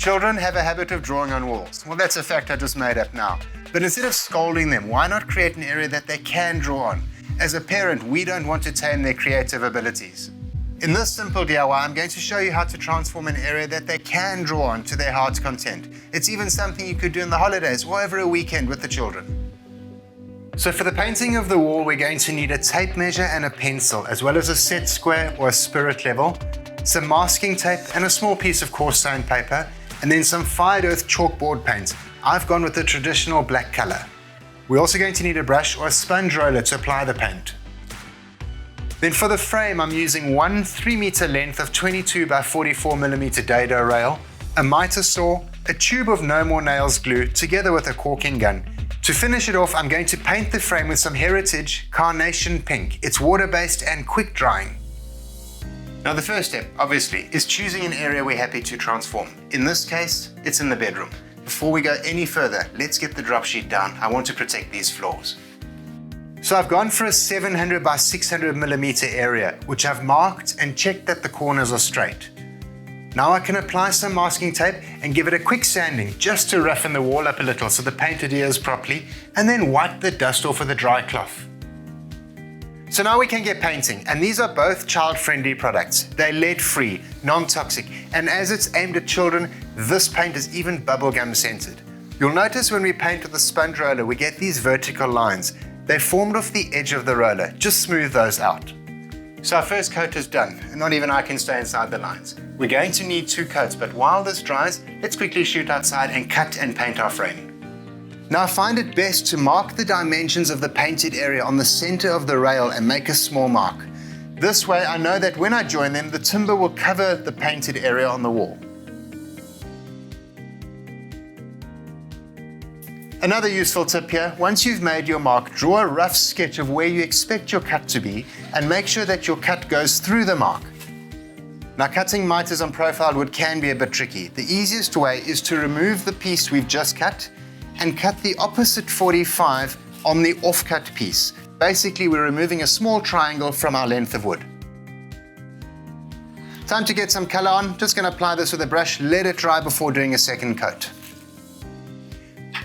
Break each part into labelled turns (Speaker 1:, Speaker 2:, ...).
Speaker 1: Children have a habit of drawing on walls. Well, that's a fact I just made up now. But instead of scolding them, why not create an area that they can draw on? As a parent, we don't want to tame their creative abilities. In this simple DIY, I'm going to show you how to transform an area that they can draw on to their heart's content. It's even something you could do in the holidays or over a weekend with the children. So for the painting of the wall, we're going to need a tape measure and a pencil, as well as a set square or a spirit level, some masking tape and a small piece of coarse sandpaper, and then some fired earth chalkboard paint. I've gone with the traditional black color. We're also going to need a brush or a sponge roller to apply the paint. Then for the frame, I'm using one 3-meter length of 22 by 44mm dado rail, a mitre saw, a tube of No More Nails glue together with a caulking gun. To finish it off, I'm going to paint the frame with some Heritage Carnation Pink. It's water-based and quick drying. Now the first step, obviously, is choosing an area we're happy to transform. In this case, it's in the bedroom. Before we go any further, let's get the drop sheet down. I want to protect these floors. So I've gone for a 700 by 600mm area, which I've marked and checked that the corners are straight. Now I can apply some masking tape and give it a quick sanding just to roughen the wall up a little so the paint adheres properly, and then wipe the dust off with a dry cloth. So now we can get painting, and these are both child-friendly products. They're lead-free, non-toxic, and as it's aimed at children, this paint is even bubblegum scented. You'll notice when we paint with a sponge roller, we get these vertical lines. They're formed off the edge of the roller. Just smooth those out. So our first coat is done, and not even I can stay inside the lines. We're going to need 2 coats, but while this dries, let's quickly shoot outside and cut and paint our frame. Now I find it best to mark the dimensions of the painted area on the center of the rail and make a small mark. This way I know that when I join them, the timber will cover the painted area on the wall. Another useful tip here, once you've made your mark, draw a rough sketch of where you expect your cut to be and make sure that your cut goes through the mark. Now cutting mitres on profile wood can be a bit tricky. The easiest way is to remove the piece we've just cut and cut the opposite 45 on the off-cut piece. Basically, we're removing a small triangle from our length of wood. Time to get some color on. Just going to apply this with a brush, let it dry before doing a second coat.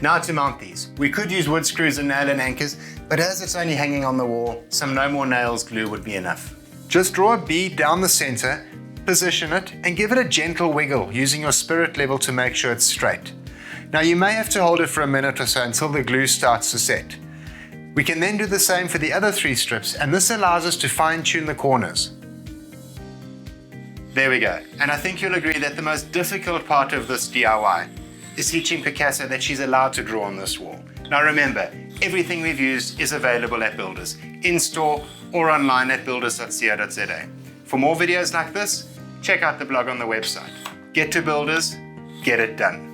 Speaker 1: Now to mount these. We could use wood screws and nail and anchors, but as it's only hanging on the wall, some No More Nails glue would be enough. Just draw a bead down the center, position it, and give it a gentle wiggle using your spirit level to make sure it's straight. Now you may have to hold it for a minute or so until the glue starts to set. We can then do the same for the other 3 strips, and this allows us to fine-tune the corners. There we go, and I think you'll agree that the most difficult part of this DIY is teaching Picasso that she's allowed to draw on this wall. Now remember, everything we've used is available at Builders, in-store or online at builders.co.za. For more videos like this, check out the blog on the website. Get to Builders, get it done.